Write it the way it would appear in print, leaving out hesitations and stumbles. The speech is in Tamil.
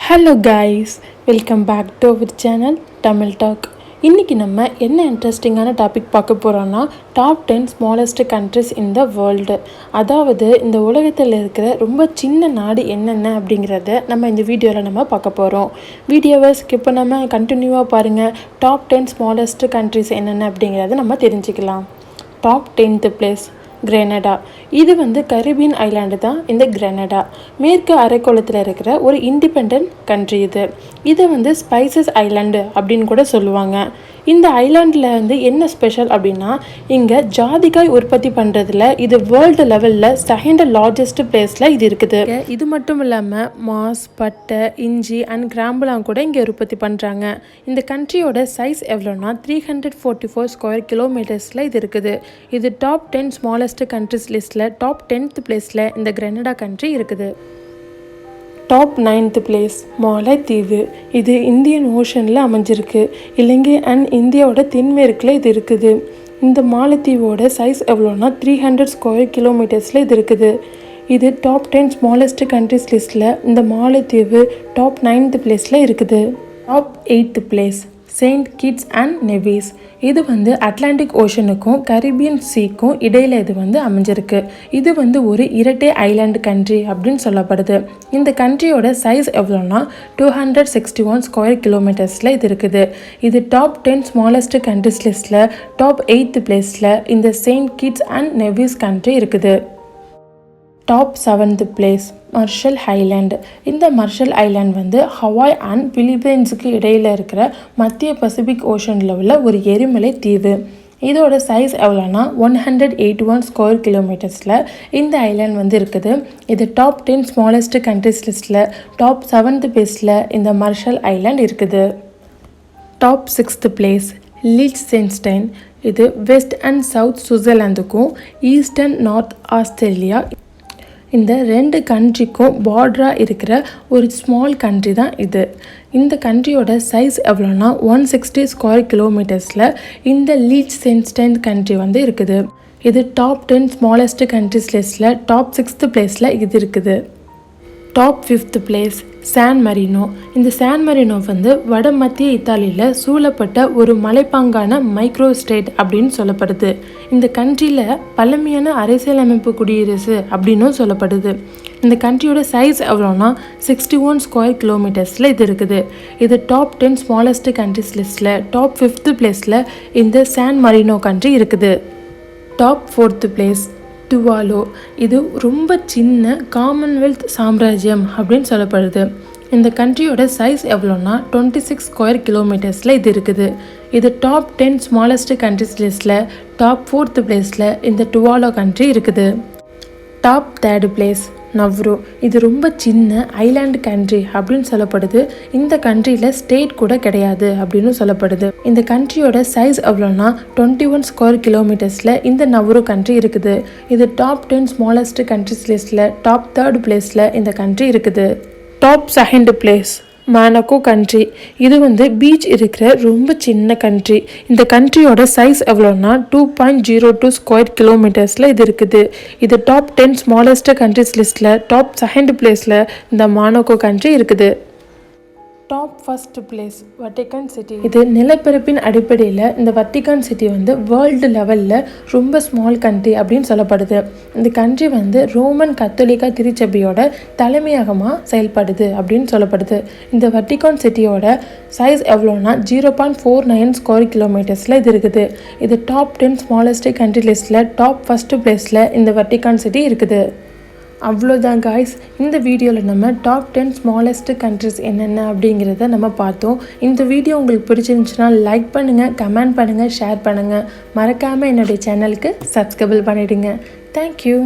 Hello guys, welcome back to our channel Tamil talk. இன்றைக்கி நம்ம என்ன இன்ட்ரெஸ்டிங்கான டாபிக் பார்க்க போகிறோன்னா top 10 smallest countries in the world. அதாவது இந்த உலகத்தில் இருக்கிற ரொம்ப சின்ன நாடு என்னென்ன அப்படிங்கிறத நம்ம இந்த வீடியோவில் நம்ம பார்க்க போகிறோம். வீடியோவை ஸ்கிப் பண்ணாமல் கண்டினியூவாக பாருங்கள். டாப் 10 ஸ்மாலஸ்ட் கண்ட்ரிஸ் என்னென்ன அப்படிங்கிறத நம்ம தெரிஞ்சுக்கலாம். Top 10th place Grenada. இது கரீபியன் ஐலாண்டு தான். இந்த கிரெனடா மேற்கு அரைக்கோளத்தில் இருக்கிற ஒரு இண்டிபெண்ட் கண்ட்ரி. இது ஸ்பைசஸ் ஐலாண்டு அப்படின்னு கூட சொல்லுவாங்க. இந்த ஐலாண்டில் என்ன ஸ்பெஷல் அப்படின்னா, இங்கே ஜாதிக்காய் உற்பத்தி பண்ணுறதுல இது வேர்ல்டு லெவலில் செகண்ட் லார்ஜஸ்ட் பிளேஸில் இது இருக்குது. இது மட்டும் இல்லாமல் மாஸ், பட்டை, இஞ்சி அண்ட் கிராம்புலாம் கூட இங்கே உற்பத்தி பண்ணுறாங்க. இந்த கண்ட்ரியோட சைஸ் எவ்வளோன்னா 344 ஸ்கொயர் கிலோமீட்டர்ஸில் இது இருக்குது. இது டாப் 10 ஸ்மாலஸ்ட் கண்ட்ரிஸ் லிஸ்ட்டில் டாப் 10th பிளேஸில் இந்த கிரெனடா கண்ட்ரி இருக்குது. டாப் 9th பிளேஸ் மாலைத்தீவு. இது இந்தியன் ஓஷனில் அமைஞ்சிருக்கு. இலங்கை அண்ட் இந்தியாவோட தென்மேற்கில் இது இருக்குது. இந்த மாலைத்தீவோட சைஸ் எவ்வளோன்னா 300 ஸ்கொயர் கிலோமீட்டர்ஸில் இது இருக்குது. இது டாப் 10 ஸ்மாலஸ்ட் கண்ட்ரிஸ் லிஸ்ட்டில் இந்த மாலைத்தீவு டாப் 9th பிளேஸில் இருக்குது. Top 8th place Saint Kitts and Nevis. இது அட்லாண்டிக் ஓஷனுக்கும் கரீபியன் சீக்கும் இடையில் இது அமைஞ்சிருக்கு. இது ஒரு இரட்டை ஐலாண்டு கண்ட்ரி அப்படின்னு சொல்லப்படுது. இந்த கண்ட்ரியோட சைஸ் எவ்வளோன்னா 261 ஸ்கொயர் கிலோமீட்டர்ஸில் இது இருக்குது. இது டாப் 10 ஸ்மாலஸ்ட் கண்ட்ரிஸ் லிஸ்ட்டில் டாப் 8th பிளேஸில் இந்த Saint Kitts and Nevis country இருக்குது. Top 7th place Marshall Island. இந்த மார்ஷல் ஐலாண்ட் ஹவாய் அண்ட் பிலிப்பைன்ஸுக்கு இடையில் இருக்கிற மத்திய பசிபிக் ஓஷனில் உள்ள ஒரு எரிமலை தீவு. இதோட சைஸ் எவ்வளோன்னா 181 ஸ்கொயர் கிலோமீட்டர்ஸில் இந்த ஐலாண்ட் இருக்குது. இது டாப் 10 ஸ்மாலஸ்ட் கண்ட்ரிஸ் லிஸ்ட்டில் டாப் 7th பிளேஸில் இந்த மார்ஷல் ஐலாண்ட் இருக்குது. டாப் 6th பிளேஸ் லிechtenstein. இது வெஸ்ட் அண்ட் சவுத் சுவிட்சர்லாந்துக்கும் ஈஸ்ட் அண்ட் நார்த் ஆஸ்திரேலியா இந்த ரெண்டு கண்ட்ரிக்கும் பார்டராக இருக்கிற ஒரு ஸ்மால் கண்ட்ரி தான் இது. இந்த கண்ட்ரியோட சைஸ் எவ்வளோன்னா 160 ஸ்கொயர் கிலோமீட்டர்ஸில் இந்த லிechtenstein கண்ட்ரி இருக்குது. இது டாப் 10 ஸ்மாலஸ்ட் கண்ட்ரிஸ் லிஸ்ட்டில் டாப் 6th பிளேஸில் இது இருக்குது. Top 5th place San Marino. இந்த சான் மரினோ வட மத்திய இத்தாலியில் சூழப்பட்ட ஒரு மலைப்பாங்கான மைக்ரோ ஸ்டேட் அப்படின்னு சொல்லப்படுது. இந்த கண்ட்ரியில் பழமையான அரசியலமைப்பு குடியரசு அப்படின்னும் சொல்லப்படுது. இந்த கண்ட்ரியோட சைஸ் எவ்வளோன்னா 61 ஸ்கொயர் கிலோமீட்டர்ஸில் இது இருக்குது. இது டாப் 10 ஸ்மாலஸ்ட் கண்ட்ரிஸ் லிஸ்ட்டில் டாப் 5th பிளேஸில் இந்த சான் மரினோ கண்ட்ரி இருக்குது. Top 4th place Tuvalu. இது ரொம்ப சின்ன காமன்வெல்த் சாம்ராஜ்யம் அப்படின்னு சொல்லப்படுது. இந்த கண்ட்ரியோட சைஸ் எவ்வளோன்னா 26 ஸ்கொயர் கிலோமீட்டர்ஸில் இது இருக்குது. இது டாப் 10 ஸ்மாலஸ்ட் கண்ட்ரிஸ் லிஸ்ட்டில் டாப் 4th பிளேஸில் இந்த டுவாலோ கண்ட்ரி இருக்குது. Top 3rd place Nauru. இது ரொம்ப சின்ன ஐலாண்டு கண்ட்ரி அப்படின்னு சொல்லப்படுது. இந்த கண்ட்ரியில் ஸ்டேட் கூட கிடையாது அப்படின்னு சொல்லப்படுது. இந்த கண்ட்ரியோட சைஸ் எவ்வளோன்னா 21 ஸ்கொயர் கிலோமீட்டர்ஸில் இந்த நவ்ரு கண்ட்ரி இருக்குது. இது டாப் 10 ஸ்மாலஸ்ட் கண்ட்ரிஸ் லிஸ்ட்டில் டாப் 3rd பிளேஸில் இந்த கண்ட்ரி இருக்குது. Top 2nd place Monaco country. இது பீச் இருக்கிற ரொம்ப சின்ன கண்ட்ரி. இந்த கண்ட்ரியோட சைஸ் எவ்வளோன்னா 2.02 ஸ்கொயர் கிலோமீட்டர்ஸில் இது இருக்குது. இது டாப் 10 ஸ்மாலஸ்ட் கண்ட்ரிஸ் லிஸ்ட்டில் டாப் 2nd பிளேஸில் இந்த மானக்கோ கண்ட்ரி இருக்குது. Top 1st place Vatican City. இது நிலப்பரப்பின் அடிப்படையில் இந்த வட்டிகான் சிட்டி வேர்ல்டு லெவலில் ரொம்ப ஸ்மால் கண்ட்ரி அப்படின்னு சொல்லப்படுது. இந்த கண்ட்ரி ரோமன் கத்தோலிக்கா திருச்சபையோட தலைமையகமாக செயல்படுது அப்படின்னு சொல்லப்படுது. இந்த வட்டிகான் சிட்டியோட சைஸ் எவ்வளோன்னா 0.49 ஸ்கொயர் கிலோமீட்டர்ஸில் இது இருக்குது. இது டாப் 10 ஸ்மாலஸ்ட் கண்ட்ரி லிஸ்ட்டில் டாப் 1st பிளேஸில் இந்த வட்டிகான் சிட்டி இருக்குது. அவ்வளோதான் காய்ஸ், இந்த வீடியோவில் நம்ம டாப் 10 ஸ்மாலஸ்ட் கண்ட்ரிஸ் என்னென்ன அப்படிங்கிறத நம்ம பார்த்தோம். இந்த வீடியோ உங்களுக்கு பிடிச்சிருந்துச்சுன்னா லைக் பண்ணுங்கள், கமெண்ட் பண்ணுங்கள், ஷேர் பண்ணுங்கள். மறக்காமல் என்னுடைய சேனலுக்கு சப்ஸ்கிரைப் பண்ணிவிடுங்க. தேங்க்யூ.